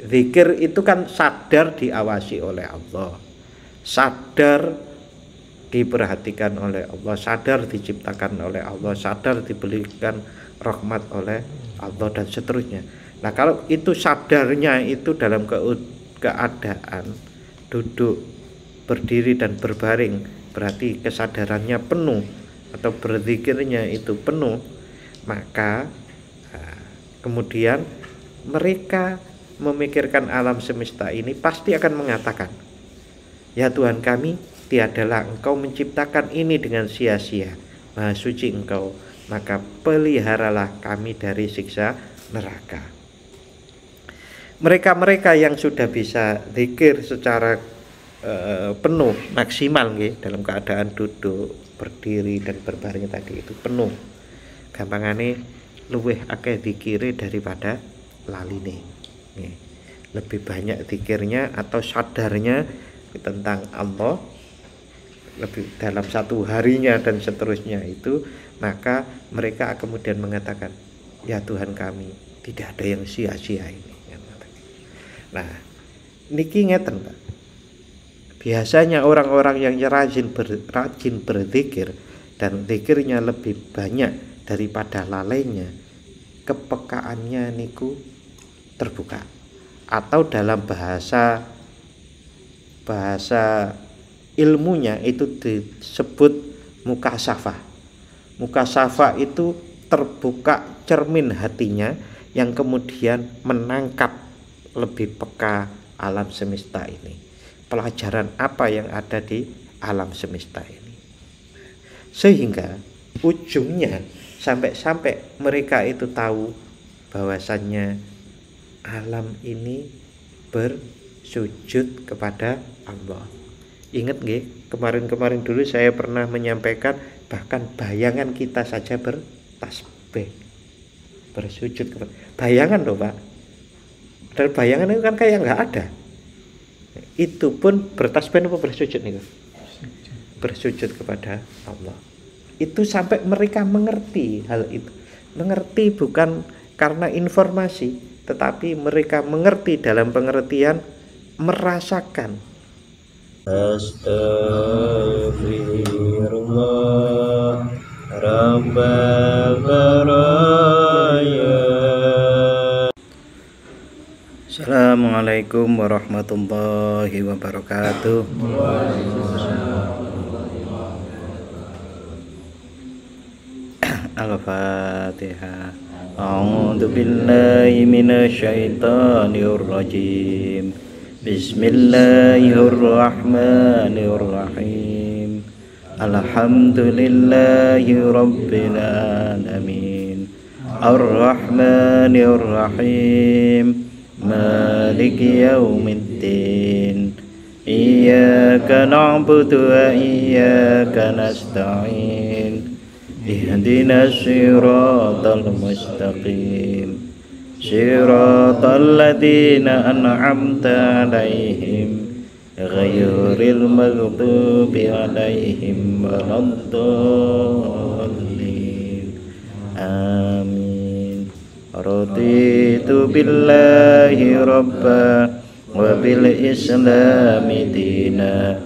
Zikir itu kan sadar diawasi oleh Allah, sadar diperhatikan oleh Allah, sadar diciptakan oleh Allah, sadar diberikan rahmat oleh Allah dan seterusnya. Nah, kalau itu sadarnya itu dalam keadaan duduk, berdiri dan berbaring, berarti kesadarannya penuh atau berzikirnya itu penuh, maka kemudian mereka memikirkan alam semesta ini pasti akan mengatakan, ya Tuhan kami, tiadalah Engkau menciptakan ini dengan sia-sia, Maha suci Engkau, maka peliharalah kami dari siksa neraka. Mereka-mereka yang sudah bisa zikir secara penuh, maksimal dalam keadaan duduk, berdiri dan berbaring tadi itu penuh, gampangane luwih akeh zikire daripada laline. Lebih banyak zikirnya atau sadarnya tentang Allah lebih dalam satu harinya dan seterusnya itu, maka mereka kemudian mengatakan, ya Tuhan kami, tidak ada yang sia-sia ini. Nah, niki ngeten Pak. Biasanya orang-orang yang rajin berzikir dan zikirnya lebih banyak daripada lalainya, kepekaannya niku terbuka, atau dalam bahasa ilmunya itu disebut mukasafah. Mukasafah itu terbuka cermin hatinya yang kemudian menangkap lebih peka alam semesta ini, pelajaran apa yang ada di alam semesta ini, sehingga ujungnya sampai mereka itu tahu bahwasannya alam ini bersujud kepada Allah. Ingat nggih, kemarin-kemarin dulu saya pernah menyampaikan bahkan bayangan kita saja bertasbih, bersujud kepada bayangan loh Pak. Dan bayangan itu kan kayak nggak ada. Itu pun bertasbih apa bersujud nih? Bersujud kepada Allah. Itu sampai mereka mengerti hal itu. Mengerti bukan karena informasi, tetapi mereka mengerti dalam pengertian merasakan. Astaghfirullah Rabbal baraya. Assalamualaikum warahmatullahi wabarakatuh. Al-Fatihah. A'udzu billahi minasyaitonir rajim. Bismillahirrahmanirrahim. Alhamdulillahi rabbil alamin. Ar-Rahmanir Rahim. Maliki yaumiddin. Iyyaka na'budu wa iyyaka nasta'in. Ihdinas siratal mustaqim. Siratal ladzina an'amta 'alaihim ghairil maghdubi 'alaihim waladdallin. Amin. Raditu billahi rabba wa bil islami dina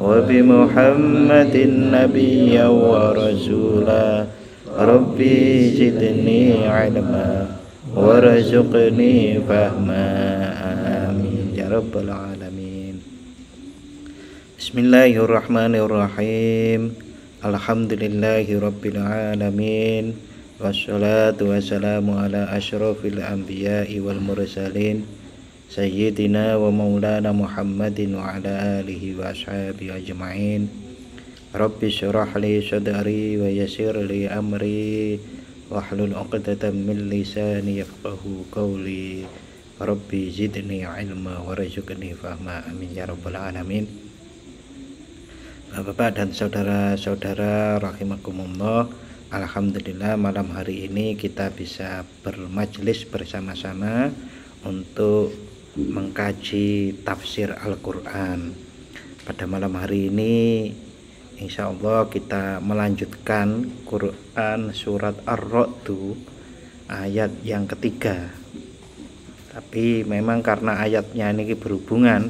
wa bi muhammadin nabiyya wa rasula. Rabbi zidni ilma warzuqni fahma. Amin ya rabbal alamin. Bismillahirrahmanirrahim. Alhamdulillahi rabbil alamin. Wassalatu wassalamu ala asyrafil anbiya'i wal mursalin sayyidina wa maulana Muhammadin wa ala alihi wa ashabihi ajma'in. Rabbi syrah li sadri wa yassir li amri wahlul 'uqdatam min lisani yafqahu qawli. Rabbi zidni ilma warzuqni fahma. Amin ya rabbal alamin. Bapak dan saudara-saudara rahimakumullah, alhamdulillah malam hari ini kita bisa bermajlis bersama-sama untuk mengkaji tafsir Al-Quran. Pada malam hari ini insya Allah kita melanjutkan Quran surat Ar-Ra'd ayat yang ketiga. Tapi memang karena ayatnya ini berhubungan,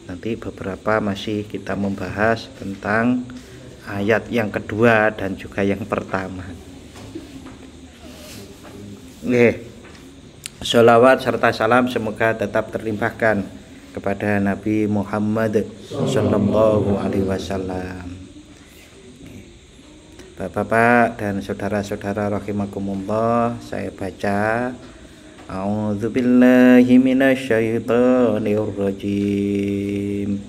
nanti beberapa masih kita membahas tentang ayat yang kedua dan juga yang pertama. Sholawat serta salam semoga tetap terlimpahkan kepada Nabi Muhammad Sallallahu Alaihi Wasallam. Bapak-bapak dan saudara-saudara rahimakumullah, saya baca A'udzu billahi minasyaitonir rajim.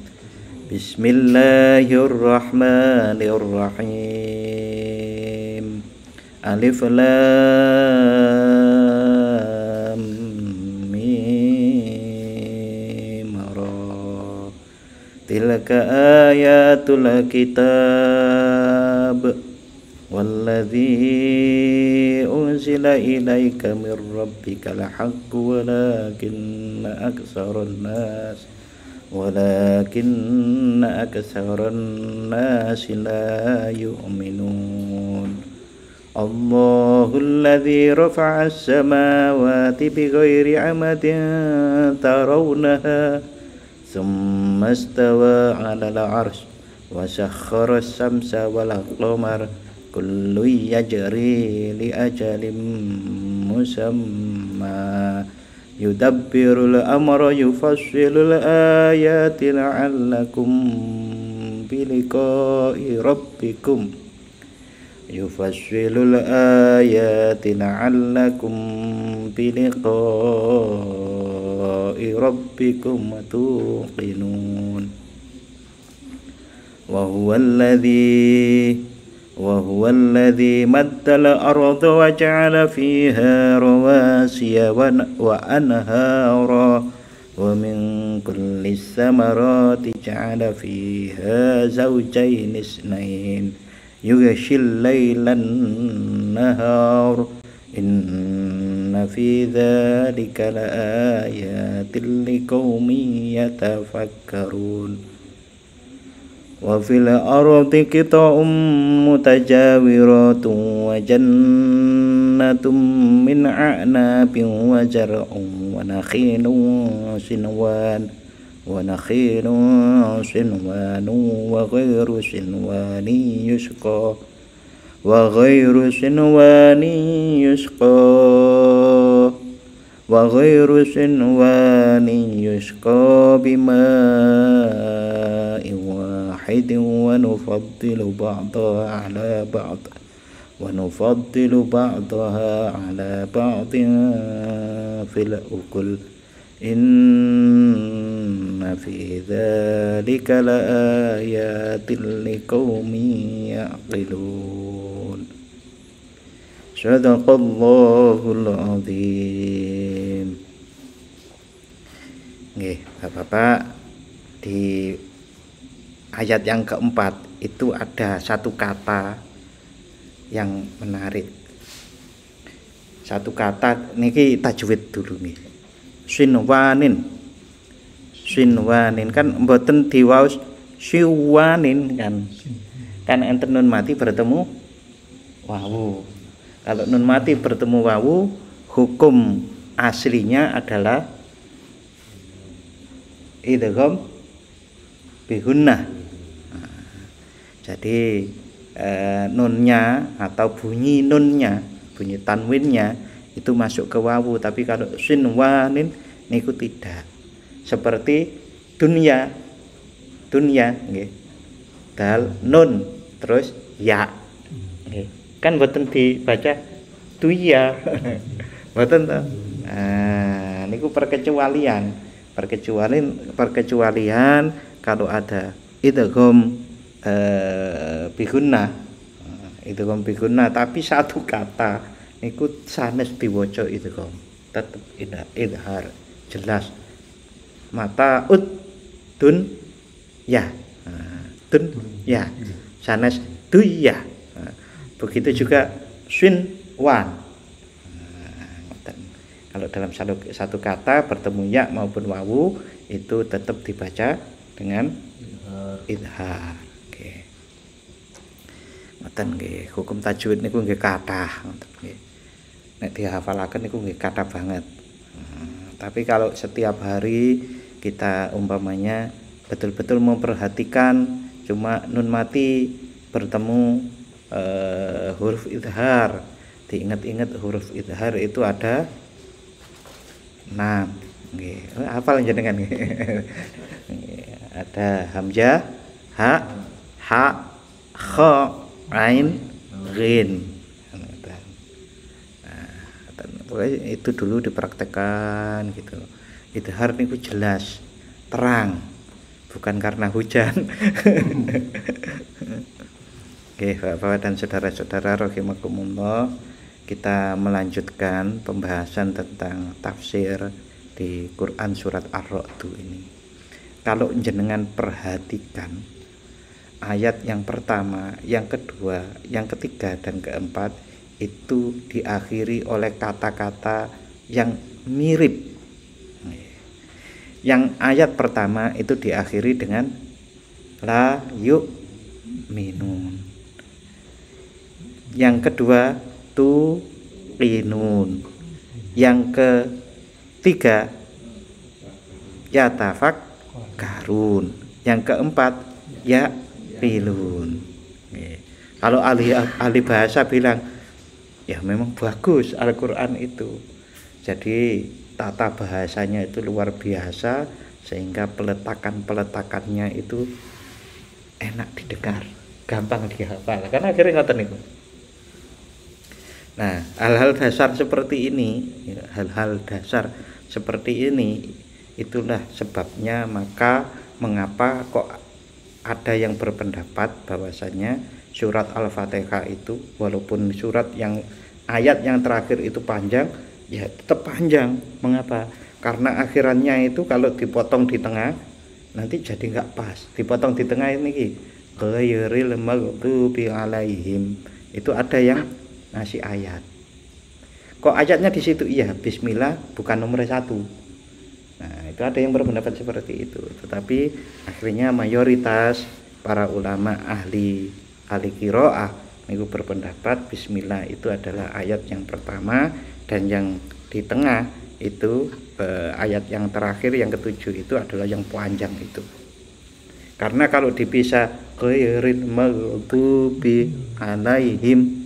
Bismillahirrahmanirrahim. Alif lam mim ra. Tilka ayatul kitab والذي أنزل إليك من ربك الحق ولكن أكثر الناس لا يؤمنون الله الذي رفع السماوات بغير عمد ترونها ثم استوى على العرش وسخر الشمس والقمر كل يجري لأجل مسمى يدبر الأمر يفصل الآيات لعلكم بلقاء ربكم توقنون وهو الذي مد الأرض وجعل فيها رواسي وأنهارا ومن كل الثمرات جعل فيها زوجين اثنين يغشي الليل النهار إن في ذلك لآيات لقوم يتفكرون وفي الأرض قطع متجاورات وجنة من أعناب وزرع ونخيل صنوان وغير صنوان يسقى بماء واحد ونفضل بعضها على بعض في الأكل إن في ذلك لآيات لقوم يعقلون Sadaqallahul azim. Nggih, Bapak-bapak, di ayat yang keempat itu ada satu kata yang menarik. Satu kata niki tajwid dulu nih. Sinwanin kan mboten diwaos siwanin kan. Kan enten nun mati bertemu wawu. Kalau nun mati bertemu wawu, hukum aslinya adalah idgham bihunnah. Jadi nunnya atau bunyi nunnya, bunyi tanwinnya itu masuk ke wawu, tapi kalau sinwanin niku tidak. Seperti dunya nggih. Dal nun terus ya. Nggih. Kan mboten dibaca tuya. Mboten to. Nah, niku perkecualian kalau ada idgham bigunnah tapi satu kata niku sanes diwaca idgham tetep idhar jelas mata dun ya sanes duya. Begitu juga sinwan. Kalau dalam satu kata bertemu ya maupun wawu itu tetap dibaca dengan idhar. Nggih. Ngoten nggih. Hukum tajwid niku nggih kathah ngoten nggih. Nek dihafalaken niku nggih kathah banget. Tapi kalau setiap hari kita umpamanya betul-betul memperhatikan, cuma nun mati bertemu huruf idhar, diingat-ingat huruf idhar itu ada 6. Nggih, hafal jenengan nggih. Ada hamzah, ha, kha, ain, ghin. Nah, itu dulu dipraktekkan gitu. Idhar niku jelas, terang, bukan karena hujan. Oke, Bapak dan saudara-saudara rahimakumullah, kita melanjutkan pembahasan tentang tafsir di Quran surat Ar-Ra'd ini. Kalau jenengan perhatikan ayat yang pertama, yang kedua, yang ketiga dan keempat itu diakhiri oleh kata-kata yang mirip. Yang ayat pertama itu diakhiri dengan la yu'minun. Yang kedua tuqinun. Yang ketiga yatafakkarun. Yang keempat yaqilun. Kalau ahli bahasa bilang, ya memang bagus Al-Quran itu. Jadi tata bahasanya itu luar biasa, sehingga peletakannya itu enak didengar, gampang dihafal. Karena akhirnya ngoten niku. Nah, hal-hal dasar seperti ini, itulah sebabnya maka mengapa kok ada yang berpendapat bahwasanya surat Al-Fatihah itu walaupun surat yang ayat yang terakhir itu panjang, ya tetap panjang. Mengapa? Karena akhirannya itu kalau dipotong di tengah nanti jadi nggak pas. Dipotong di tengah ini ghairil maghdubi alaihim, itu ada yang ngasih ayat. Kok ayatnya di situ? Iya, bismillah bukan nomor 1. Nah, itu ada yang berpendapat seperti itu. Tetapi akhirnya mayoritas para ulama ahli qiraah itu berpendapat bismillah itu adalah ayat yang pertama, dan yang di tengah itu ayat yang terakhir yang ketujuh itu adalah yang panjang itu. Karena kalau dipisah ghairil maghdubi alaihim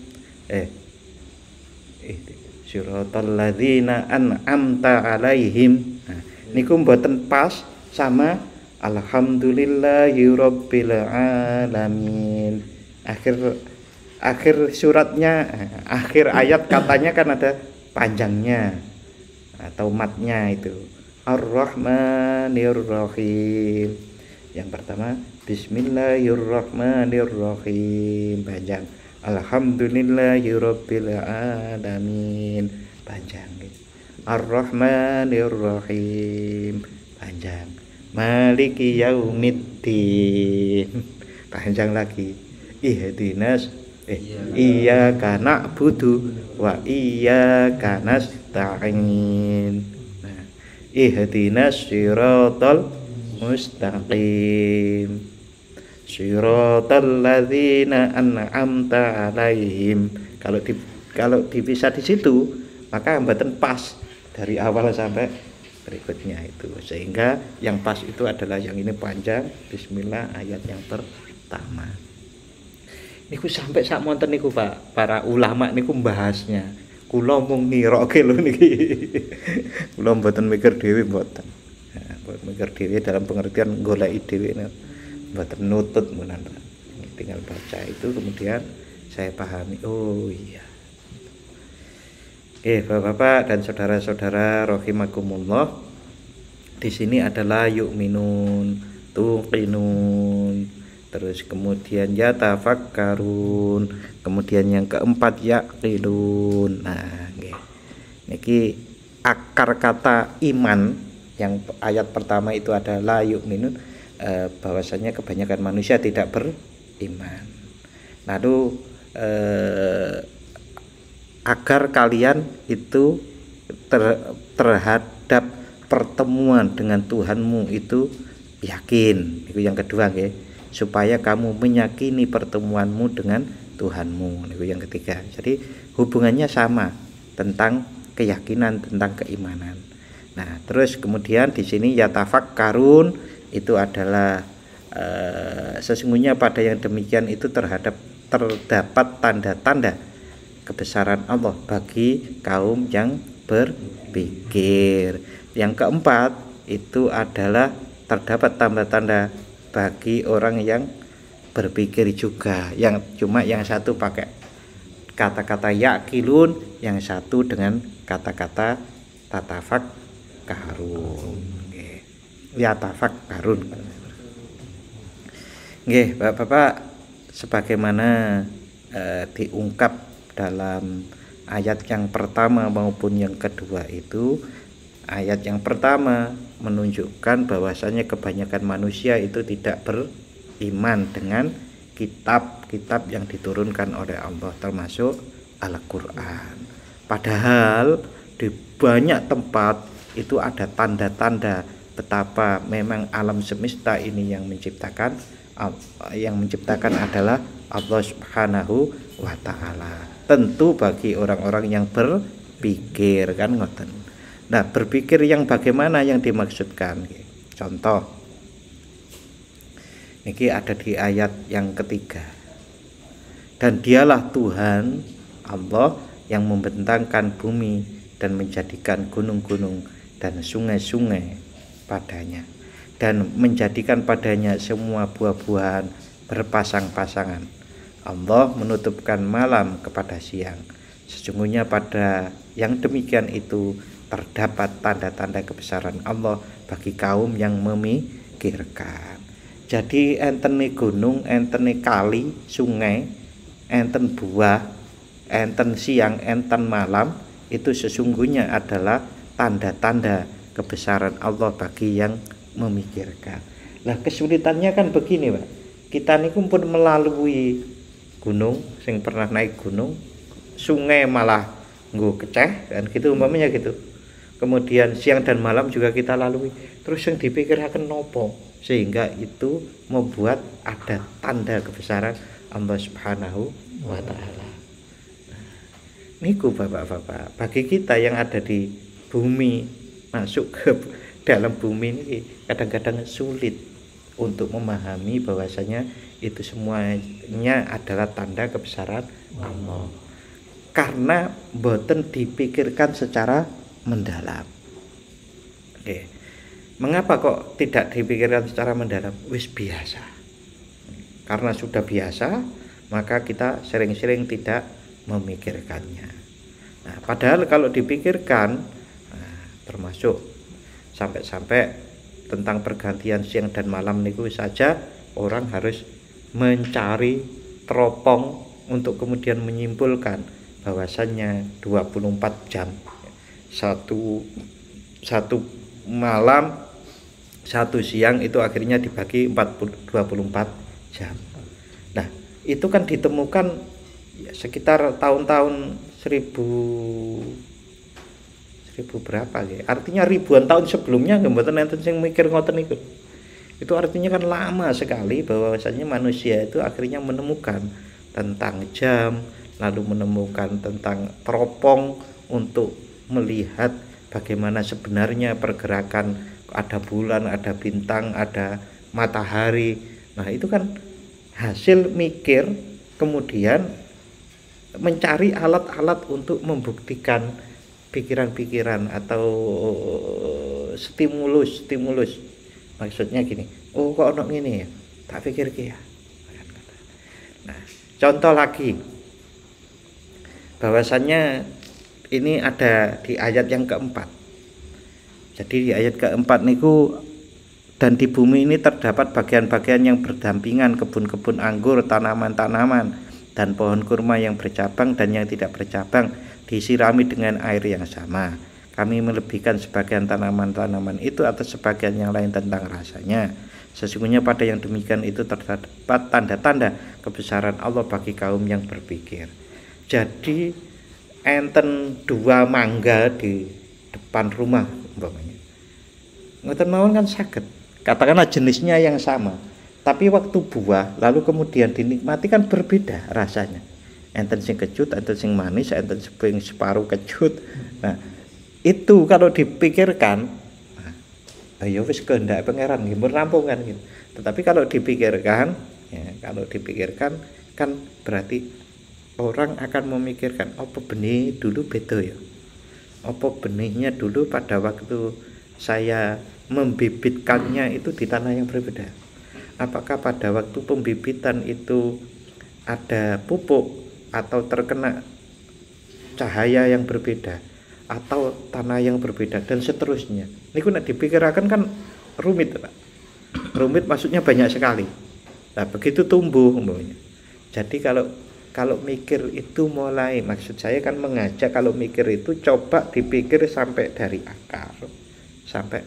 siratal ladzina an'amta alaihim. Nah, niku mboten pas sama alhamdulillahirabbil alamin. Akhir suratnya, akhir ayat katanya kan ada panjangnya atau matnya itu Ar-Rahmanir-Rahim. Yang pertama Bismillahirrahmanirrahim panjang, Alhamdulillahirabbil alamin panjang, Ar-Rahmanir-Rahim panjang, Maliki yaumiddin panjang lagi, Ihdinas iyyaka na'budu wa iyyaka nasta'in. Nah, Ihdinas siratal mustaqim siratal ladzina an'amta alaihim. Kalau dipisah di situ maka mboten pas dari awal sampai berikutnya itu, sehingga yang pas itu adalah yang ini panjang, bismillah ayat yang pertama. Niku sampai sak monten niku Pak, para ulama niku membahasnya. Kula mung niroke lho niki. Kula mboten mikir dhewe mboten. Buat mikir dhewe dalam pengertian goleki dhewe, mboten nutut menan. Tinggal baca itu kemudian saya pahami. Oh iya. Bapak-bapak dan saudara-saudara rahimakumullah, di sini adalah yu'minun, tuqinun, terus kemudian yatafakkarun, kemudian yang keempat yaqilun. Nah, nggih. Niki akar kata iman yang ayat pertama itu adalah yu'minun, bahwasanya kebanyakan manusia tidak beriman. Lalu agar kalian itu terhadap pertemuan dengan Tuhanmu itu yakin. Itu yang kedua nggih. Supaya kamu meyakini pertemuanmu dengan Tuhanmu. Itu yang ketiga. Jadi hubungannya sama, tentang keyakinan, tentang keimanan. Nah, terus kemudian di sini yatafakkarun itu adalah sesungguhnya pada yang demikian itu terdapat tanda-tanda kebesaran Allah bagi kaum yang berpikir. Yang keempat itu adalah terdapat tanda-tanda bagi orang yang berpikir juga. Yang cuma yang satu pakai kata-kata yaqilun, yang satu dengan kata-kata tatafakkarun. Yatafakkarun. Nggih, Bapak-bapak, sebagaimana diungkap dalam ayat yang pertama maupun yang kedua itu, ayat yang pertama menunjukkan bahwasanya kebanyakan manusia itu tidak beriman dengan kitab-kitab yang diturunkan oleh Allah, termasuk Al-Quran. Padahal di banyak tempat itu ada tanda-tanda betapa memang alam semesta ini yang menciptakan adalah Allah Subhanahu wa ta'ala. Tentu bagi orang-orang yang berpikir, kan ngoten. Nah, berpikir yang bagaimana yang dimaksudkan? Contoh, ini ada di ayat yang ketiga. Dan dialah Tuhan Allah yang membentangkan bumi dan menjadikan gunung-gunung dan sungai-sungai padanya, dan menjadikan padanya semua buah-buahan berpasang-pasangan. Allah menutupkan malam kepada siang. Sesungguhnya pada yang demikian itu terdapat tanda-tanda kebesaran Allah bagi kaum yang memikirkan. Jadi enten gunung, enten kali, sungai, enten buah, enten siang, enten malam, itu sesungguhnya adalah tanda-tanda kebesaran Allah bagi yang memikirkan. Nah, kesulitannya kan begini, Pak. Kita niku pun melalui gunung, sing pernah naik gunung, sungai malah nggo keceh kan gitu umpamanya gitu. Kemudian siang dan malam juga kita lalui. Terus yang dipikirkan nopo sehingga itu membuat ada tanda kebesaran Allah Subhanahu wa taala. Niku Bapak-bapak, bagi kita yang ada di bumi, masuk ke dalam bumi ini kadang-kadang sulit untuk memahami bahwasanya itu semuanya adalah tanda kebesaran Allah, karena boten dipikirkan secara mendalam. Oke. Mengapa kok tidak dipikirkan secara mendalam? Wis biasa. Karena sudah biasa, maka kita sering-sering tidak memikirkannya. Nah, padahal kalau dipikirkan, termasuk sampai-sampai tentang pergantian siang dan malam niku saja orang harus mencari teropong untuk kemudian menyimpulkan bahwasannya 24 jam satu malam, satu siang itu akhirnya dibagi 24 jam. Nah, itu kan ditemukan sekitar tahun-tahun 1000 berapa ya? Artinya ribuan tahun sebelumnya nggak mboten enten sing mikir ngoten niku. Itu artinya kan lama sekali bahwasanya manusia itu akhirnya menemukan tentang jam, lalu menemukan tentang teropong untuk melihat bagaimana sebenarnya pergerakan, ada bulan, ada bintang, ada matahari. Nah, itu kan hasil mikir, kemudian mencari alat-alat untuk membuktikan pikiran-pikiran atau stimulus. Maksudnya gini, oh kok ono ngene ya, tak pikir ki ya. Nah, contoh lagi bahwasannya ini ada di ayat yang keempat. Jadi di ayat keempat niku, dan di bumi ini terdapat bagian-bagian yang berdampingan, kebun-kebun anggur, tanaman-tanaman, dan pohon kurma yang bercabang dan yang tidak bercabang, disirami dengan air yang sama. Kami melebihkan sebagian tanaman-tanaman itu atas sebagian yang lain tentang rasanya. Sesungguhnya pada yang demikian itu terdapat tanda-tanda kebesaran Allah bagi kaum yang berpikir. Jadi enten dua mangga di depan rumah umpamanya, ngoten mawon kan saged, katakanlah jenisnya yang sama, tapi waktu buah lalu kemudian dinikmati kan berbeda rasanya. Enten sing kecut, enten sing manis, enten sing separuh kecut. Nah, Itu kalau dipikirkan, ya wis kehendak pangeran nggih pun rampung kan gitu. Tetapi kalau dipikirkan, ya, kalau dipikirkan kan berarti orang akan memikirkan apa benih dulu beda ya. Apa benihnya dulu pada waktu saya membibitkannya itu di tanah yang berbeda. Apakah pada waktu pembibitan itu ada pupuk atau terkena cahaya yang berbeda atau tanah yang berbeda dan seterusnya. Ini kuna dipikirkan kan rumit, Pak. Rumit maksudnya banyak sekali. Nah, begitu tumbuh umpamanya. Jadi kalau mikir itu mulai, maksud saya kan mengajak kalau mikir itu coba dipikir sampai dari akar sampai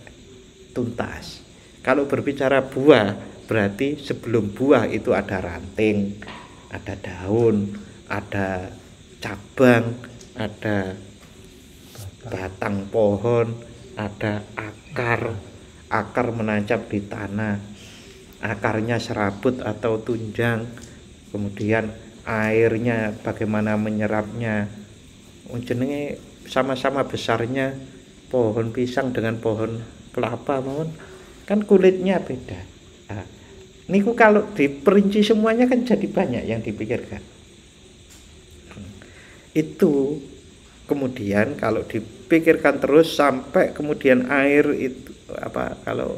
tuntas. Kalau berbicara buah berarti sebelum buah itu ada ranting, ada daun, ada cabang, ada batang pohon, ada akar menancap di tanah, akarnya serabut atau tunjang, kemudian airnya bagaimana menyerapnya. Jenenge sama-sama besarnya pohon pisang dengan pohon kelapa mohon kan kulitnya beda. Nah, niku kalau diperinci semuanya kan jadi banyak yang dipikirkan. Itu kemudian kalau dipikirkan terus sampai kemudian air itu apa, kalau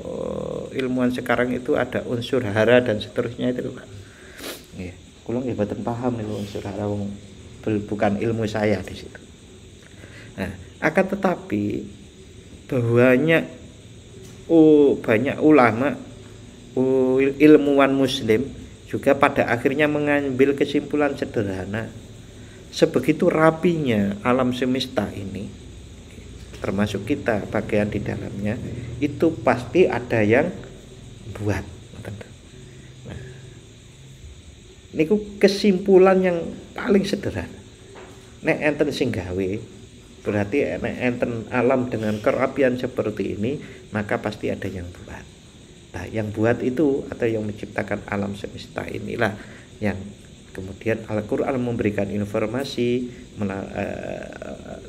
ilmuwan sekarang itu ada unsur hara dan seterusnya itu Pak. Nggih, kula nggih boten paham niku unsur hara, bukan ilmu saya di situ. Nah, akan tetapi banyak ulama, ilmuwan muslim juga pada akhirnya mengambil kesimpulan sederhana. Sebegitu rapinya alam semesta ini, termasuk kita bagian di dalamnya, itu pasti ada yang buat. Nah, ini kesimpulan yang paling sederhana. Nek enten sing gawe, berarti nek enten alam dengan kerapian seperti ini, maka pasti ada yang buat. Nah, yang buat itu atau yang menciptakan alam semesta inilah yang kemudian Al-Quran memberikan informasi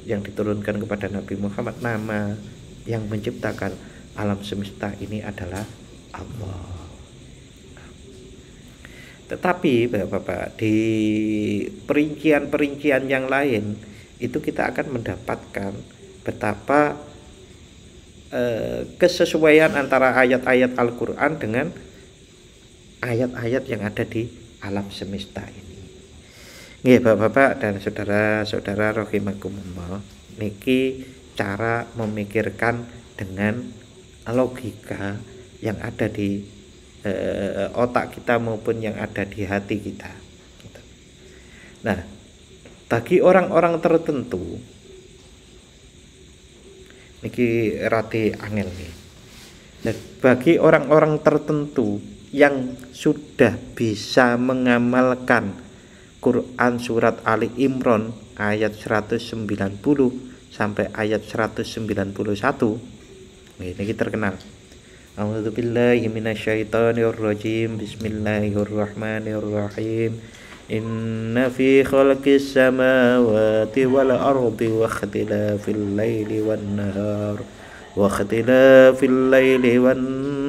yang diturunkan kepada Nabi Muhammad, nama yang menciptakan alam semesta ini adalah Allah. Tetapi Bapak-bapak, di perincian-perincian yang lain itu kita akan mendapatkan betapa kesesuaian antara ayat-ayat Al-Quran dengan ayat-ayat yang ada di alam semesta ini. Nggih Bapak-bapak dan saudara-saudara rahimakumullah, niki cara memikirkan dengan logika yang ada di otak kita maupun yang ada di hati kita. Nah, bagi orang-orang tertentu niki rati angel nih. Dan bagi orang-orang tertentu yang sudah bisa mengamalkan Quran surat Ali Imran ayat 190 sampai ayat 191, ini terkenal. A'udzubillahi minasyaitonirrajim. Bismillahirrahmanirrahim. Inna fi khalqis samawati wal ardi wa ikhtilafil laili wan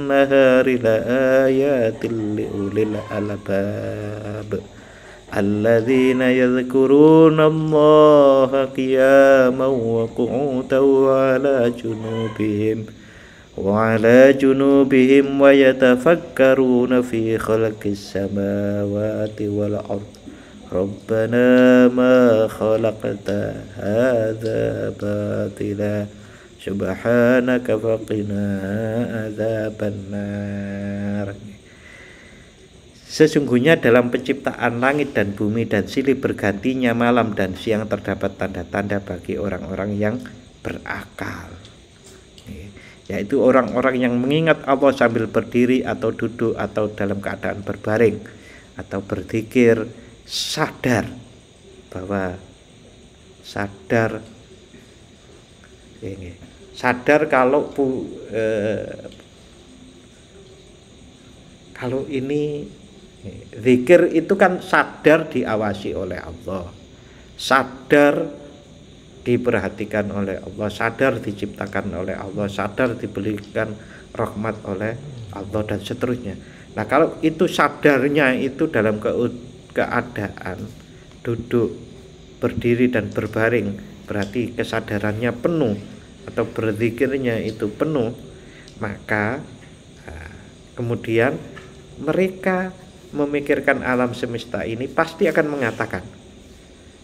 nahar la ayatin li ulil albab alladzina yadhkuruna Allaha qiyaman wa qu'udan wa ala junubihim wa yatafakkaruna fi khalqis samawati wal ard rabbana ma khalaqta hadza batila subhanaka faqina adzabannar. Sesungguhnya dalam penciptaan langit dan bumi dan silih bergantinya malam dan siang terdapat tanda-tanda bagi orang-orang yang berakal, yaitu orang-orang yang mengingat Allah sambil berdiri atau duduk atau dalam keadaan berbaring atau berzikir, sadar kalau ini zikir itu kan sadar diawasi oleh Allah, sadar diperhatikan oleh Allah, sadar diciptakan oleh Allah, sadar diberikan rahmat oleh Allah dan seterusnya. Nah, kalau itu sadarnya itu dalam keadaan duduk, berdiri dan berbaring, berarti kesadarannya penuh atau berzikirnya itu penuh, maka kemudian mereka memikirkan alam semesta ini pasti akan mengatakan,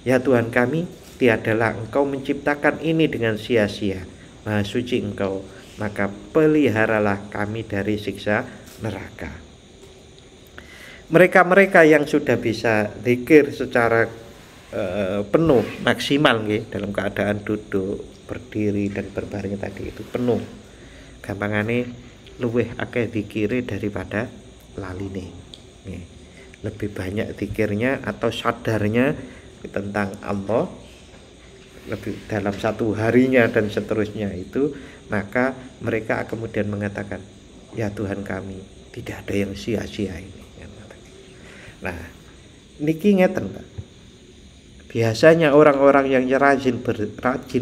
ya Tuhan kami, tiadalah Engkau menciptakan ini dengan sia-sia, Maha suci Engkau, maka peliharalah kami dari siksa neraka. Mereka-mereka yang sudah bisa zikir secara penuh, maksimal dalam keadaan duduk, berdiri dan berbaring tadi itu penuh, gampangane luwih akeh zikire daripada laline. Lebih banyak zikirnya atau sadarnya tentang Allah lebih dalam satu harinya dan seterusnya itu, maka mereka kemudian mengatakan, ya Tuhan kami, tidak ada yang sia-sia ini. Nah, niki ngeten Pak. Biasanya orang-orang yang rajin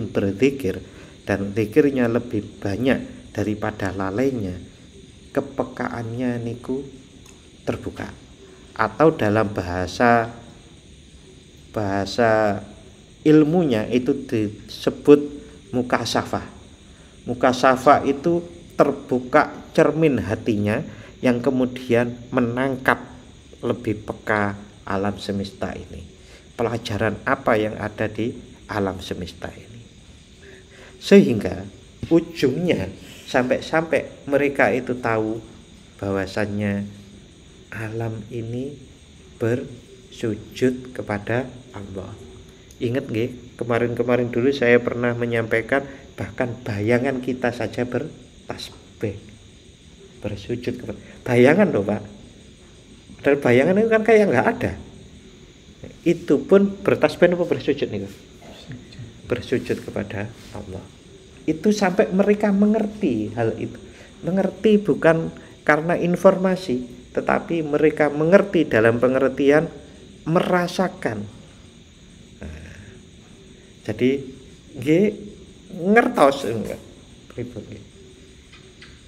berzikir dan zikirnya lebih banyak daripada lalainya, kepekaannya niku terbuka, atau dalam bahasa ilmunya itu disebut mukasafah. Mukasafah itu terbuka cermin hatinya yang kemudian menangkap lebih peka alam semesta ini, pelajaran apa yang ada di alam semesta ini, sehingga ujungnya sampai mereka itu tahu bahwasannya alam ini bersujud kepada Allah. Ingat nggih, kemarin dulu saya pernah menyampaikan bahkan bayangan kita saja bertasbih, bersujud kepada bayangan loh Pak. Dan bayangan itu kan kayak nggak ada. Itu pun bertasbih apa bersujud nih? Bersujud kepada Allah. Itu sampai mereka mengerti hal itu. Mengerti bukan karena informasi, tetapi mereka mengerti dalam pengertian merasakan. Jadi ngertos enggak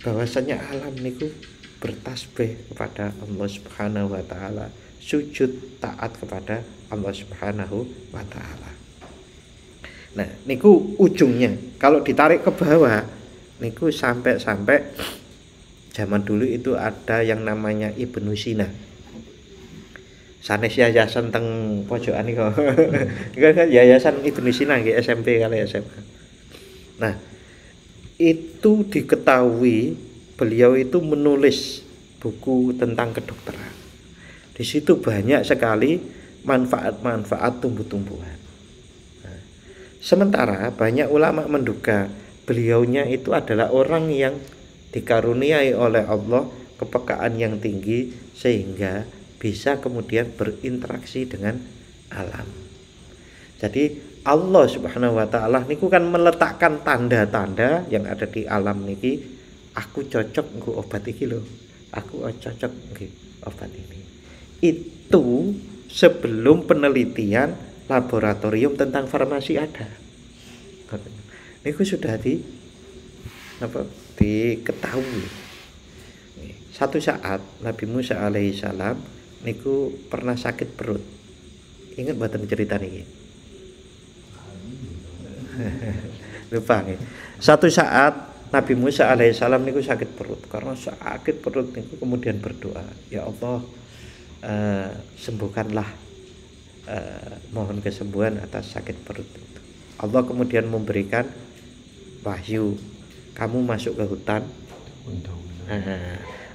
bahwasanya alam niku bertasbih kepada Allah Subhanahu wa taala, sujud taat kepada Allah Subhanahu wa taala. Nah, niku ujungnya. Kalau ditarik ke bawah niku sampai zaman dulu itu ada yang namanya Ibnu Sina. Sanes yayasan teng pojokan niku. Yayasan Ibnu Sina nggih, SMP kali SMA. Nah, itu diketahui beliau itu menulis buku tentang kedokteran. Di situ banyak sekali manfaat-manfaat tumbuh-tumbuhan. Nah, sementara banyak ulama menduga beliaunya itu adalah orang yang dikaruniai oleh Allah kepekaan yang tinggi sehingga bisa kemudian berinteraksi dengan alam. Jadi Allah Subhanahu wa taala niku kan meletakkan tanda-tanda yang ada di alam niki. Aku cocok nggo obat iki lho. Aku cocok nggo obat ini. Itu sebelum penelitian laboratorium tentang farmasi ada. Niku sudah diketahui. Satu saat Nabi Musa alaihissalam niku pernah sakit perut. Ingat mboten cerita niki? Lupa nih. Satu saat Nabi Musa alaihissalam niku sakit perut. Karena sakit perut niku kemudian berdoa, ya Allah, sembuhkanlah, mohon kesembuhan atas sakit perut itu. Allah kemudian memberikan wahyu, kamu masuk ke hutan,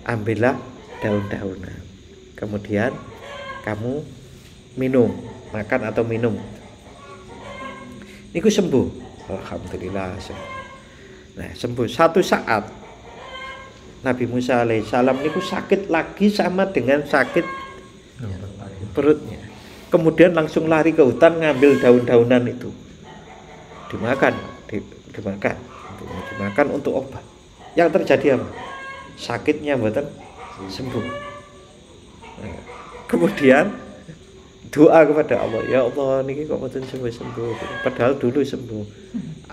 ambillah daun-daunan, kemudian kamu minum, makan atau minum, niku sembuh. Alhamdulillah. Nah, sembuh. Satu saat Nabi Musa alaihissalam niku sakit lagi sama dengan sakit perutnya. Kemudian langsung lari ke hutan ngambil daun-daunan itu. Dimakan untuk obat. Yang terjadi apa? Sakitnya mboten sembuh. Nah, kemudian doa kepada Allah, ya Allah niki kok mboten sembuh-sembuh, padahal dulu sembuh.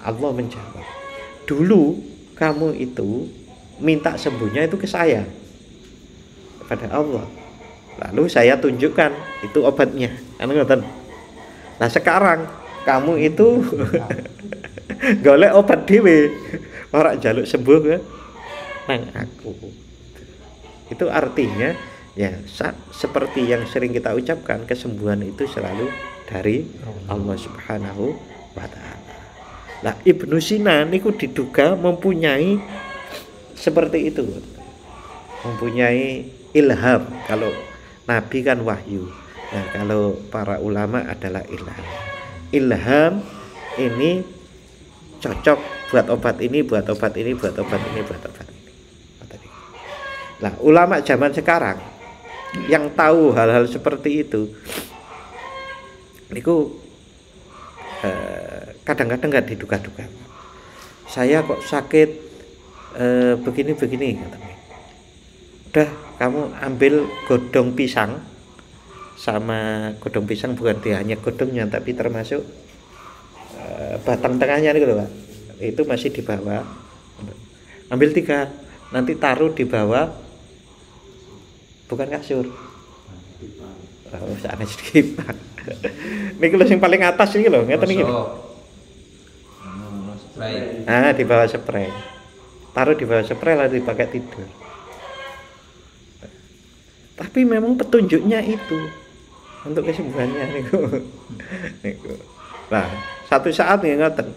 Allah menjawab, dulu kamu itu minta sembuhnya itu ke saya, kepada Allah, lalu saya tunjukkan itu obatnya, kan ngoten. Nah sekarang kamu itu golek obat dhewe, ora njaluk sembuh kan nang aku. Itu artinya ya seperti yang sering kita ucapkan, kesembuhan itu selalu dari Allah Subhanahu wa taala. Lah Ibnu Sina niku diduga mempunyai seperti itu. Mempunyai ilham. Kalau nabi kan wahyu. Nah, kalau para ulama adalah ilham. Ilham ini cocok buat obat ini, buat obat ini, buat obat ini, buat obat ini. Nah, ulama zaman sekarang yang tahu hal-hal seperti itu niku kadang-kadang nggak diduga-duga. Saya kok sakit begini-begini katanya. Udah kamu ambil godong pisang, sama godong pisang bukan hanya godongnya tapi termasuk batang tengahnya nih Pak. Itu masih di bawah. Ambil 3, nanti taruh di bawah, bukan kasur. Oh, sana sedikit. Niki lho sing paling atas iki lho, ngeten iki. Ah, di bawah spray. Taruh di bawah spray lalu dipakai tidur. Tapi memang petunjuknya itu untuk kesembuhannya niku. Niku. Nah, satu saat ngeten.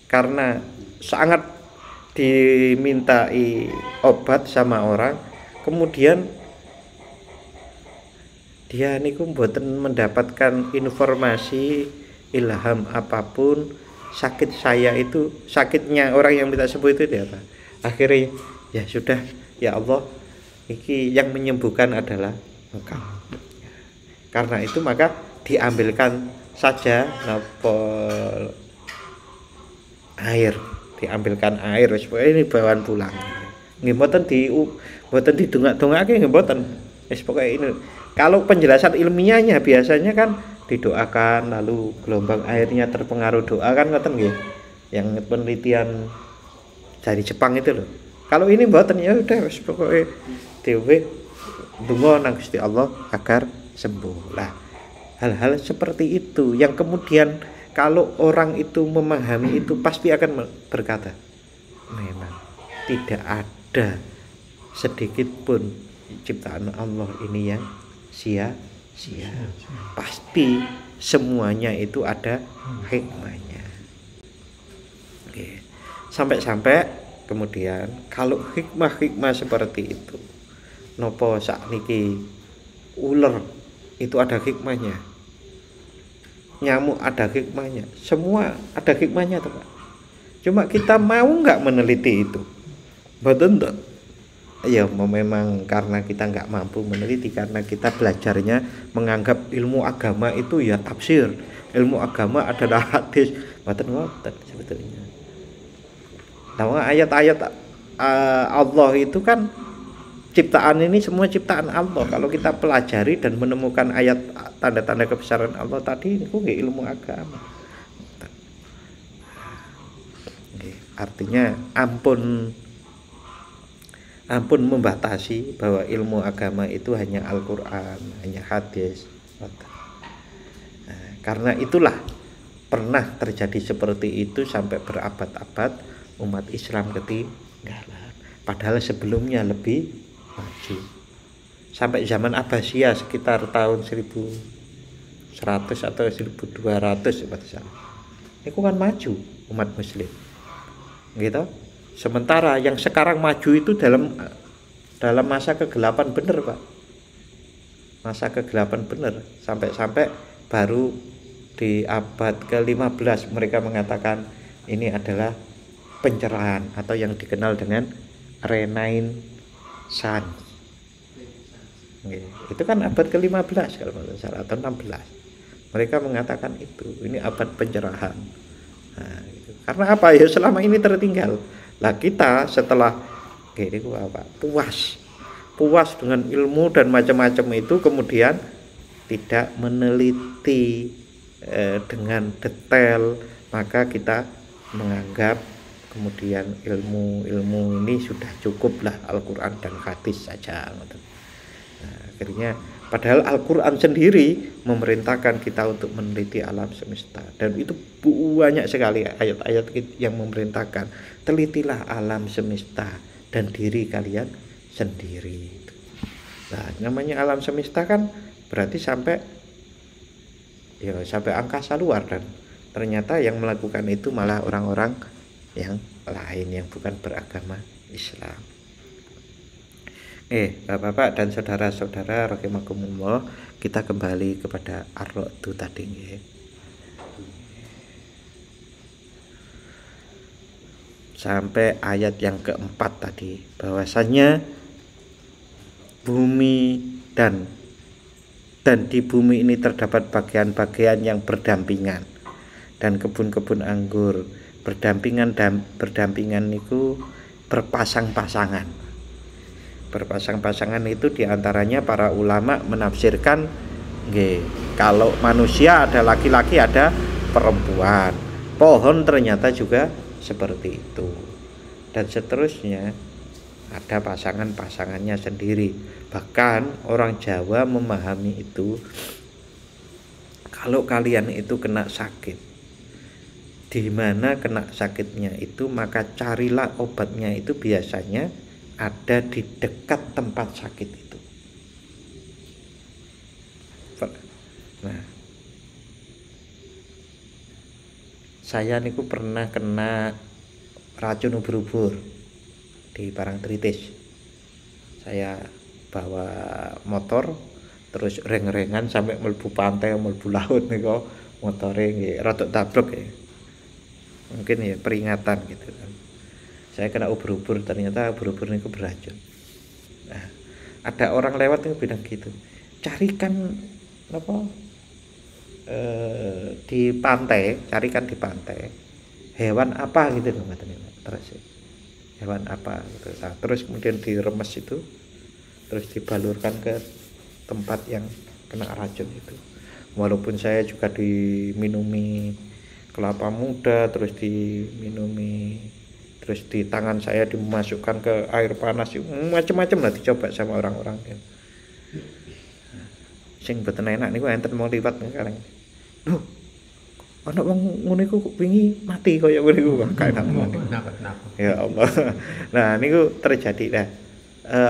Karena sangat dimintai obat sama orang, kemudian dia niku mboten mendapatkan informasi ilham apapun. Sakit saya itu, sakitnya orang yang minta sembuh itu dia apa? Akhirnya ya sudah, ya Allah, iki yang menyembuhkan adalah Engkau. Karena itu maka diambilkan saja air, diambilkan air supaya ini bawaan pulang. Nggih mboten didongak-dongake nggih mboten. Wis pokoke ini. Kalau penjelasan ilmiahnya biasanya kan didoakan lalu gelombang airnya terpengaruh doa kan ngoten nggih. Yang penelitian dari Jepang itu loh. Kalau ini mboten ya udah wis pokoke dhewe ndonga nang Gusti Allah agar sembuh. Lah hal-hal seperti itu yang kemudian kalau orang itu memahami itu pasti akan berkata, memang tidak ada sedikit pun ciptaan Allah ini yang sia-sia. Pasti semuanya itu ada hikmahnya. Oke. Sampai-sampai kemudian kalau hikmah-hikmah seperti itu, nopo sakniki ular itu ada hikmahnya, nyamuk ada hikmahnya, semua ada hikmahnya tuh Pak. Cuma kita mau nggak meneliti itu, betul. Ya memang karena kita nggak mampu meneliti, karena kita belajarnya menganggap ilmu agama itu ya tafsir, ilmu agama adalah hadis, betul sebetulnya. Nah ayat-ayat Allah itu kan ciptaan ini semua ciptaan Allah. Kalau kita pelajari dan menemukan ayat tanda-tanda kebesaran Allah tadi, itu ilmu agama. Artinya ampun membatasi bahwa ilmu agama itu hanya Al-Quran, hanya hadis. Nah, karena itulah pernah terjadi seperti itu sampai berabad-abad umat Islam ketinggalan. Padahal sebelumnya lebih maju. Sampai zaman Abbasiyah sekitar tahun 1100 atau 1200 itu kan maju umat Muslim. Gitu. Sementara yang sekarang maju itu dalam masa kegelapan bener Pak. Masa kegelapan bener. Sampai baru di abad ke-15 mereka mengatakan ini adalah pencerahan atau yang dikenal dengan Renaissance. Itu kan abad ke-15 kalau tidak salah atau 16. Mereka mengatakan itu, ini abad pencerahan. Nah, gitu. Karena apa ya, selama ini tertinggal. Lah kita setelah puas dengan ilmu dan macam-macam itu, kemudian tidak meneliti dengan detail, maka kita menganggap kemudian ilmu ini sudah cukuplah Al-Quran dan hadis saja. Nah, akhirnya padahal Al-Quran sendiri memerintahkan kita untuk meneliti alam semesta, dan itu banyak sekali ayat-ayat yang memerintahkan telitilah alam semesta dan diri kalian sendiri. Nah, namanya alam semesta kan berarti sampai angkasa luar, dan ternyata yang melakukan itu malah orang-orang yang lain yang bukan beragama Islam. Bapak-bapak dan saudara-saudara rahimakumullah, kita kembali kepada Ar-Ra'd tadi nggih. Sampai ayat yang keempat tadi, bahwasanya bumi dan di bumi ini terdapat bagian-bagian yang berdampingan, dan kebun-kebun anggur berdampingan itu berpasang-pasangan. Berpasang-pasangan itu diantaranya para ulama menafsirkan kalau manusia ada laki-laki ada perempuan, pohon ternyata juga seperti itu, dan seterusnya ada pasangan-pasangannya sendiri. Bahkan orang Jawa memahami itu, kalau kalian itu kena sakit, di mana kena sakitnya itu, maka carilah obatnya itu biasanya ada di dekat tempat sakit itu. Nah, saya niku pernah kena racun ubur-ubur di Parangtritis. Saya bawa motor terus reng-rengan sampai mlebu pantai, mlebu laut niku, motore nggih rada tabruk ya. Mungkin ya peringatan gitu kan. Saya kena ubur-ubur, ternyata ubur-ubur niku beracun. Nah, ada orang lewat yang bilang gitu, carikan di pantai, carikan di pantai hewan apa gitu loh, terus hewan apa gitu. Nah, terus kemudian diremes itu, terus dibalurkan ke tempat yang kena racun itu. Walaupun saya juga diminumi kelapa muda, terus diminumi, terus di tangan saya dimasukkan ke air panas, macam-macam lah dicoba sama orang-orang ya. Sing mboten enak niku enten mau liwat sekarang. Loh, ana wong ngene iku wingi mati kaya ngene iku gak enak. Ya Allah. Nah, niku terjadi. Nah,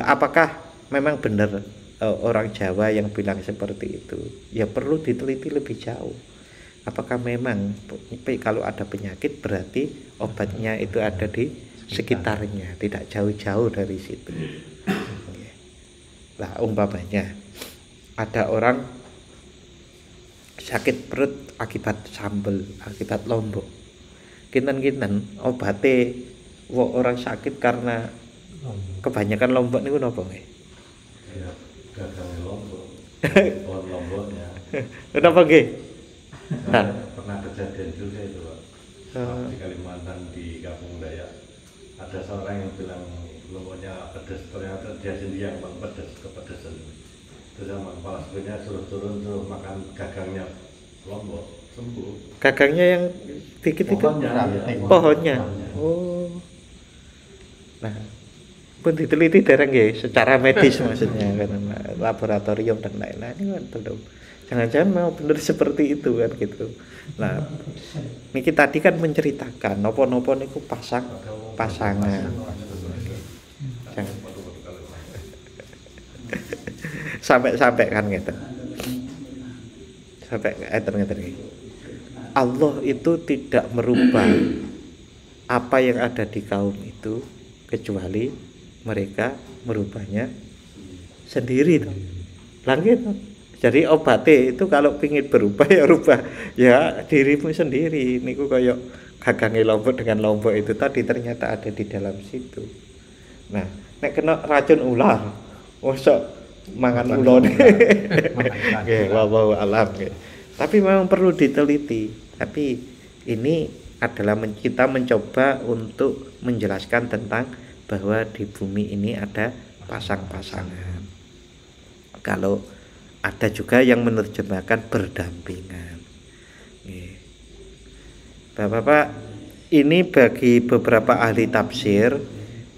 apakah memang benar orang Jawa yang bilang seperti itu? Ya perlu diteliti lebih jauh. Apakah memang kalau ada penyakit berarti obatnya itu ada di sekitarnya, tidak jauh-jauh dari situ. Nah, umpamanya ada orang sakit perut akibat sambel, akibat lombok. Kinten-kinten obate orang sakit karena kebanyakan lombok niku napa nggih? Ya, gagal lombok. Lomboknya. Kenapa nggih? Pernah kejadian juga itu, Pak. Di Kalimantan, di Kampung Dayak, ada seorang yang bilang lomboknya pedas, ternyata dia sendiri yang pedas, kepedesan. Terus sama kepala sukunya suruh turun, suruh makan gagangnya lombok, sembuh. Gagangnya yang dikit itu pohonnya. Oh. Nah, pun diteliti dereng nggih secara medis maksudnya kan, laboratorium dan lain-lain kan belum. Jangan-jangan mau benar seperti itu kan gitu. Nah, niki tadi kan menceritakan nopo-nopo niku pasangan. Sampai kan gitu. Sampai ngeten iki. Allah itu tidak merubah apa yang ada di kaum itu kecuali mereka merubahnya sendiri tuh. Lah gitu. Jadi obatnya itu kalau pingin berubah ya rubah ya dirimu sendiri. Niku kayak gagange lombok dengan lombok itu tadi ternyata ada di dalam situ. Nah, nek kena racun ular, mosok mangan ulone. Nggih, wallahu alam nggih. Tapi memang perlu diteliti. Tapi ini adalah kita mencoba untuk menjelaskan tentang bahwa di bumi ini ada pasang-pasangan. Kalau Ada juga yang menerjemahkan berdampingan. Bapak-bapak, ini bagi beberapa ahli tafsir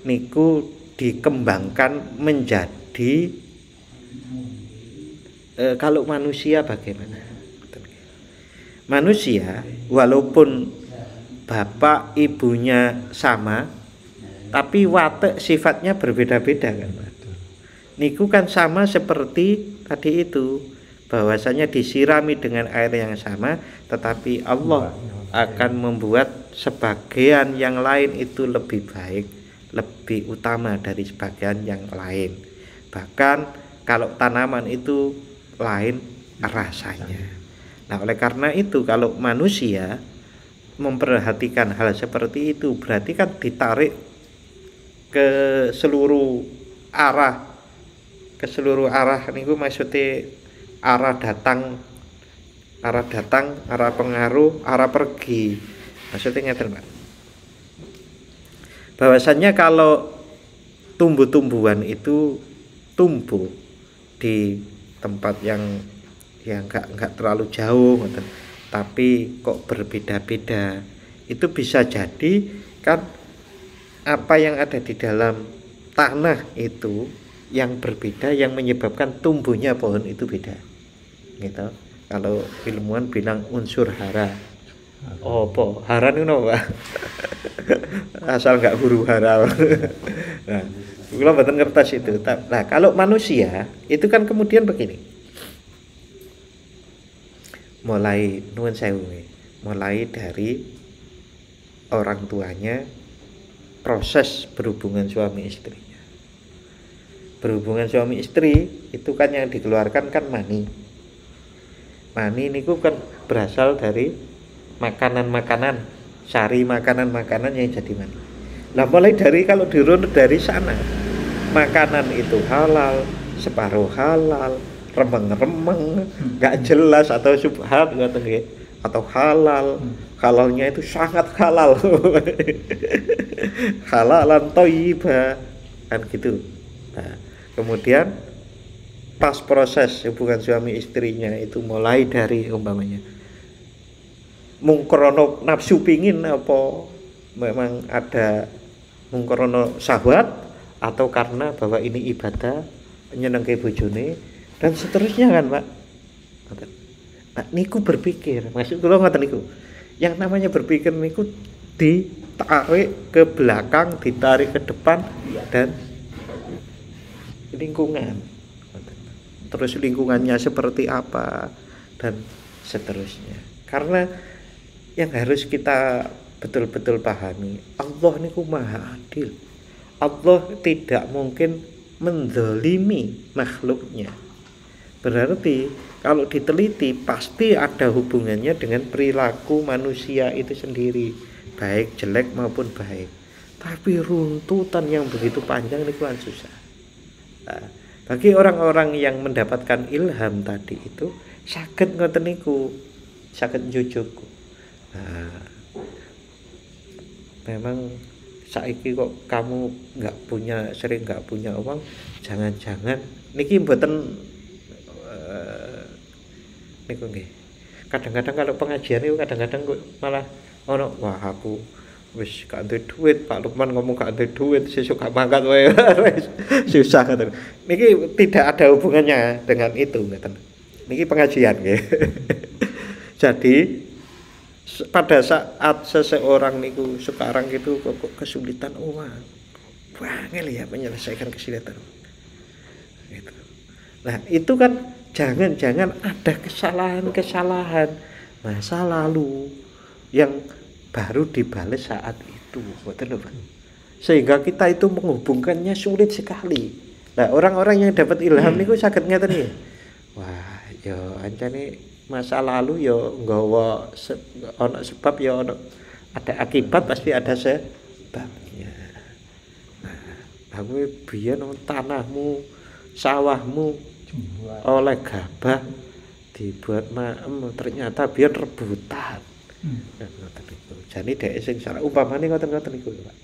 niku dikembangkan menjadi kalau manusia bagaimana? Manusia walaupun bapak ibunya sama, tapi watak sifatnya berbeda-beda kan, Pak. Niku kan sama seperti tadi itu, bahwasanya disirami dengan air yang sama, tetapi Allah akan membuat sebagian yang lain itu lebih baik, lebih utama dari sebagian yang lain. Bahkan kalau tanaman itu lain rasanya. Nah, oleh karena itu kalau manusia memperhatikan hal seperti itu, berarti kan ditarik ke seluruh arah. Ke seluruh arah niku maksudnya arah datang, arah pengaruh, arah pergi. Maksudnya ngeten, Pak. Bahwasannya kalau tumbuh-tumbuhan itu tumbuh di tempat yang enggak terlalu jauh, tapi kok berbeda-beda, itu bisa jadi kan apa yang ada di dalam tanah itu yang berbeda, yang menyebabkan tumbuhnya pohon itu beda, gitu. Kalau ilmuwan bilang unsur hara. Apa hara itu apa? Asal nggak huru hara. Nah, kalau mboten ngertos itu. Nah, kalau manusia itu kan kemudian begini, mulai nuwun sewu, mulai dari orang tuanya, proses berhubungan suami istrinya. Berhubungan suami istri itu kan yang dikeluarkan kan mani. Mani ini kan berasal dari makanan-makanan, sari makanan-makanan yang jadi mani. Nah, mulai dari kalau dirunut dari sana, makanan itu halal, separuh halal, remeng-remeng, nggak jelas atau subhat atau halal. Halalnya itu sangat halal. Halalan thayyibah kan gitu. Nah, kemudian pas proses hubungan suami istrinya itu mulai dari umpamanya mungkrono nafsu pingin apa memang ada mungkrono syahwat atau karena bahwa ini ibadah nyenengke bojone dan seterusnya kan, Pak. Nah, niku berpikir, maksud kula ngoten niku. Yang namanya berpikir niku ditarik ke belakang, ditarik ke depan dan lingkungan. Terus lingkungannya seperti apa dan seterusnya. Karena yang harus kita betul-betul pahami, Allah niku maha adil. Allah tidak mungkin menzalimi makhluknya. Berarti kalau diteliti pasti ada hubungannya dengan perilaku manusia itu sendiri, baik jelek maupun baik. Tapi runtutan yang begitu panjang niku kan susah. Nah, bagi orang-orang yang mendapatkan ilham tadi itu saged ngoten niku, saged njujuku. Nah, memang saiki kok kamu sering nggak punya uang, jangan-jangan niki mboten niku nggih. Kadang-kadang kalau pengajian itu kadang-kadang malah ono, wah aku wis gak duwe duit, Pak Lukman ngomong gak duwe duit, sesuk gak mangkat wae. Susah ngoten. Niki tidak ada hubungannya dengan itu ngoten. Niki pengajian nggih. Jadi pada saat seseorang niku sekarang itu kok kesulitan uang, bangel ya menyelesaikan kesulitan. Gitu. Nah, itu kan jangan-jangan ada kesalahan-kesalahan masa lalu yang baru dibalas saat itu, betul Pak. Sehingga kita itu menghubungkannya sulit sekali. Nah, orang-orang yang dapat ilham niku saged ngeten nggih. Wah, ya ancane masa lalu ya nggawa ono sebab ya ono ada akibat, pasti ada sebabnya. Nah, aku biyen tanahmu, sawahmu oleh gabah dibuat ternyata biar rebutan. Jadi dhek sing salah umpamane ngoten-ngoten niku, Pak.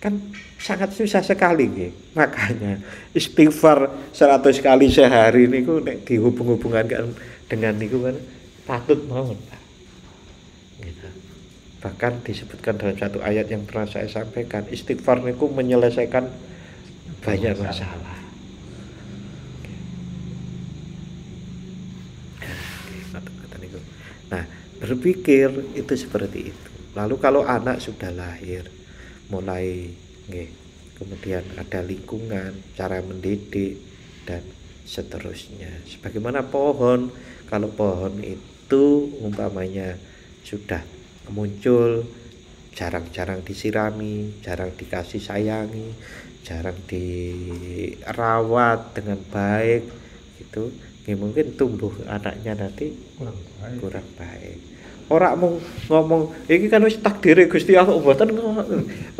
kan sangat susah sekali nggih. Makanya istighfar 100 kali sehari niku nek dihubung-hubungkan dengan niku kan patut mawon, Pak. Gitu. Bahkan disebutkan dalam satu ayat yang pernah saya sampaikan, istighfar niku menyelesaikan banyak masalah. Nah, berpikir itu seperti itu. Lalu kalau anak sudah lahir, mulai kemudian ada lingkungan, cara mendidik dan seterusnya. Sebagaimana pohon, kalau pohon itu umpamanya sudah muncul, jarang-jarang disirami, jarang dikasih sayangi, jarang dirawat dengan baik, gitu, mungkin tumbuh anaknya nanti kurang baik. Orang mau ngomong ini kan wis takdir Gusti Allah, mboten.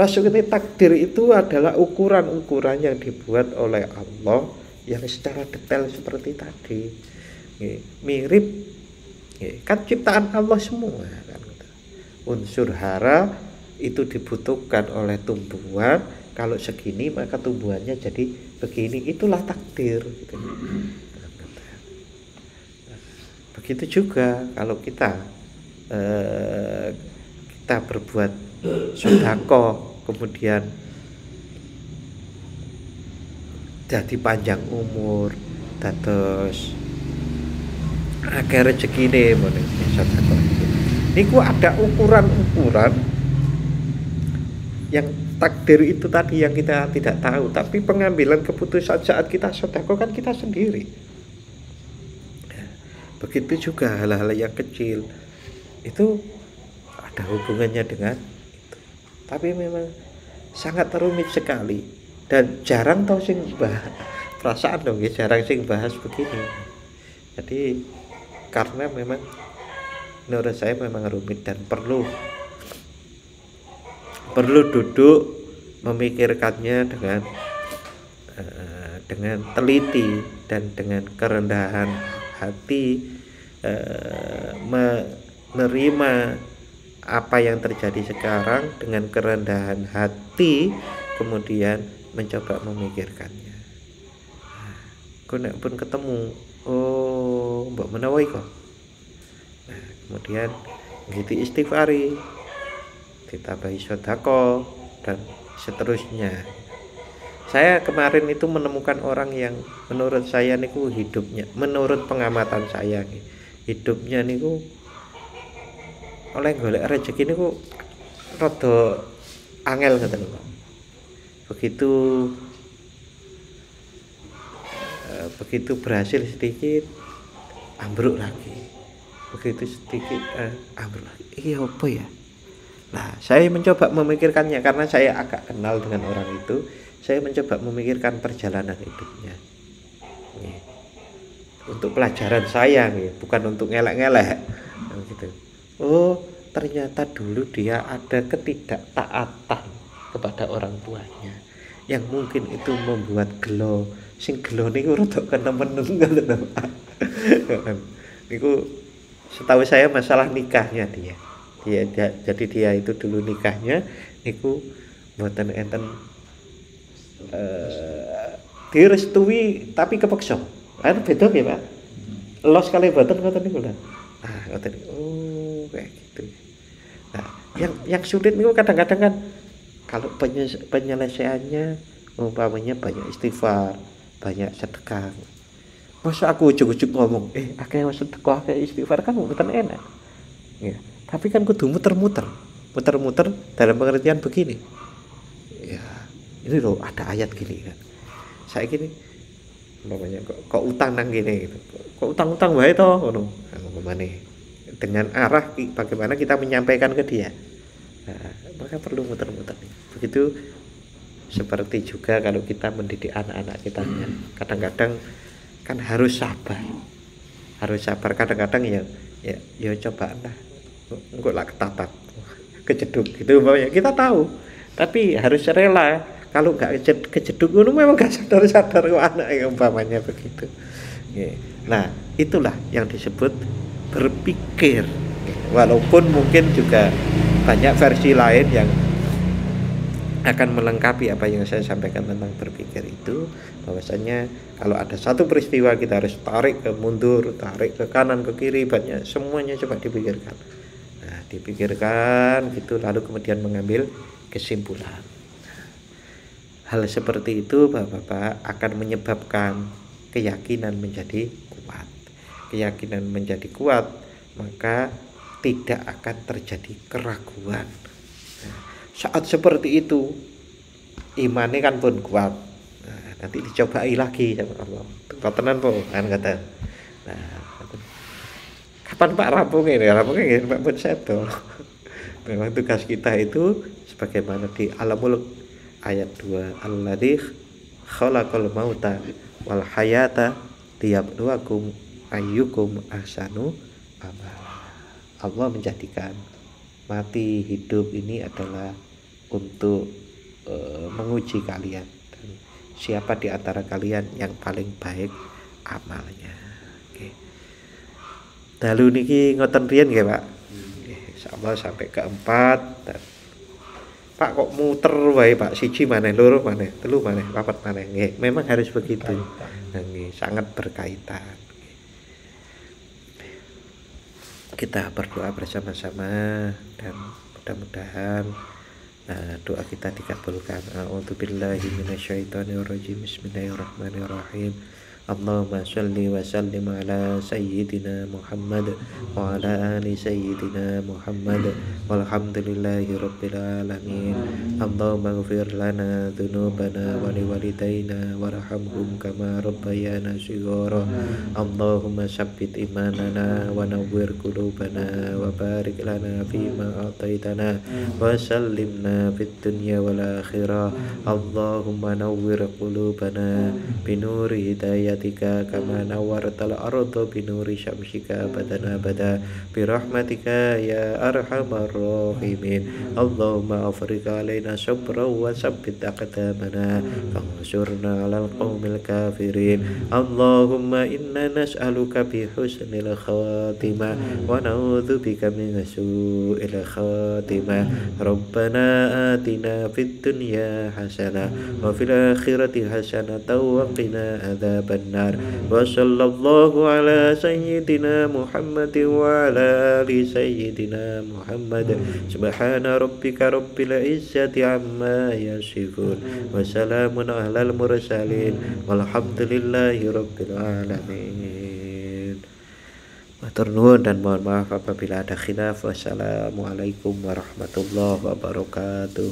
Maksudnya takdir itu adalah ukuran-ukuran yang dibuat oleh Allah yang secara detail seperti tadi. Mirip kan ciptaan Allah semua kan. Unsur hara itu dibutuhkan oleh tumbuhan, kalau segini maka tumbuhannya jadi begini, itulah takdir gitu. Begitu juga kalau kita berbuat sedekah, kemudian jadi panjang umur, terus akhir rezekine meneh sedekah. Niku ada ukuran-ukuran yang takdir itu tadi yang kita tidak tahu, tapi pengambilan keputusan saat kita sedekah kan kita sendiri. Begitu juga hal-hal yang kecil itu ada hubungannya dengan itu. Tapi memang sangat rumit sekali dan jarang tau sing bahas. Perasaan dong ya, jarang sing bahas begini. Jadi karena memang menurut saya memang rumit dan perlu duduk memikirkannya dengan teliti dan dengan kerendahan hati, menerima apa yang terjadi sekarang dengan kerendahan hati, kemudian mencoba memikirkannya. Kau nek pun ketemu, oh mbak menawa kok. Nah, kemudian gitu istighfari, ditambahi sedekah dan seterusnya. Saya kemarin itu menemukan orang yang menurut saya niku hidupnya, menurut pengamatan saya nih, hidupnya niku oleh golek rezeki niku rada angel ngoten lho. Begitu berhasil sedikit ambruk lagi. Begitu sedikit ambruk lagi. Iya apa ya? Nah, saya mencoba memikirkannya karena saya agak kenal dengan orang itu. Saya mencoba memikirkan perjalanan hidupnya. Nih. Untuk pelajaran saya nih, bukan untuk ngelek-ngelek gitu. Oh, ternyata dulu dia ada ketidaktaatan kepada orang tuanya yang mungkin itu membuat gelo. Sing gelo niku rada kenemen ngoten. Niku setahu saya masalah nikahnya dia. Jadi dia itu dulu nikahnya niku mboten enten direstui tapi kepeksa. Kan beda ya, Pak. Los kali mboten ngoten niku lho. Ah, ngoten. Oh, kayak gitu. Nah, yang sulit niku kadang-kadang kan kalau penyelesaiannya umpamanya banyak istighfar, banyak sedekah. Masa aku ujuk-ujuk ngomong, akeh sedekah, akeh istighfar kan mboten enak. Ya, tapi kan kudu muter-muter dalam pengertian begini. Ya, ini loh ada ayat gini kan. Saya gini umpamanya kok utang nang gini gitu. Kok utang-utang wae to ngono. Dengan arah bagaimana kita menyampaikan ke dia. Nah, maka perlu muter-muter. Begitu seperti juga kalau kita mendidik anak-anak kita, kadang-kadang kan harus sabar kadang-kadang ya coba lah engko lah ketatap kejeduk gitu umpamanya, kita tahu tapi harus rela. Kalau nggak kejeduk itu memang nggak sadar kok anak yang umpamanya begitu. Nah, itulah yang disebut berpikir, walaupun mungkin juga banyak versi lain yang akan melengkapi apa yang saya sampaikan tentang berpikir itu, bahwasanya kalau ada satu peristiwa kita harus tarik ke mundur, tarik ke kanan, ke kiri, banyak semuanya coba dipikirkan. Nah, dipikirkan gitu lalu kemudian mengambil kesimpulan. Hal seperti itu Bapak-bapak akan menyebabkan keyakinan menjadi kuat. Keyakinan menjadi kuat, maka tidak akan terjadi keraguan. Saat seperti itu imannya kan pun kuat. Nah, nanti dicobai lagi sama Allah. Tenan po kan kata. Nah, kapan Pak rampungnya ini? Rampungnya Pak pun seto. Memang tugas kita itu sebagaimana di Al-Mulk ayat 2, alladzi khalaqal mauta wal hayata liyabluwakum ayyukum ahsanu amala. Allah menjadikan mati hidup ini adalah untuk menguji kalian, dan siapa di antara kalian yang paling baik amalnya. Oke. Dalu niki ngoten riyen nggih Pak. Insyaallah sampai keempat. Dan Pak kok muter wae Pak, siji maneh, loro maneh, telu maneh, papat maneh. Nggih, memang harus begitu. Nggih, sangat berkaitan. Kita berdoa bersama-sama dan mudah-mudahan doa kita dikabulkan. A'udzubillahi minasyaitonirrajim. Bismillahirrahmanirrahim. Allahumma shalli wa sallim ala sayyidina Muhammad wa ala ali sayyidina Muhammad walhamdulillahi rabbil alamin. Allahumma ighfir lana dhunubana wa liwalidayna warhamhum kama rabbayana shighara. Allahumma sabbit imanana wa nawwir qulubana wa barik lana fima ataitana wa sallimna fid dunya wal akhirah. Allahumma nawwir qulubana binuri hidayatika kama nawwartal arda binuri syamsika badana bada birahmatika ya arhamar rahimin. Allahumma afriq alaina sabra wa sabbit aqdamana fansurna 'alal qaumil kafirin. Allahumma inna nas'aluka bi husnil khatimah wa na'udzubika min su'il khatimah. Rabbana atina fid dunya hasanah wa fil akhirati hasanah wa qina adzaban nar. Wa sallallahu ala sayyidina Muhammad wa ala ali sayyidina Muhammad. Subhana rabbika rabbil izzati amma yasifun wa salamun alal mursalin walhamdulillahi rabbil alamin. Matur nuwun dan mohon maaf apabila ada khilaf. Wassalamualaikum warahmatullahi wabarakatuh.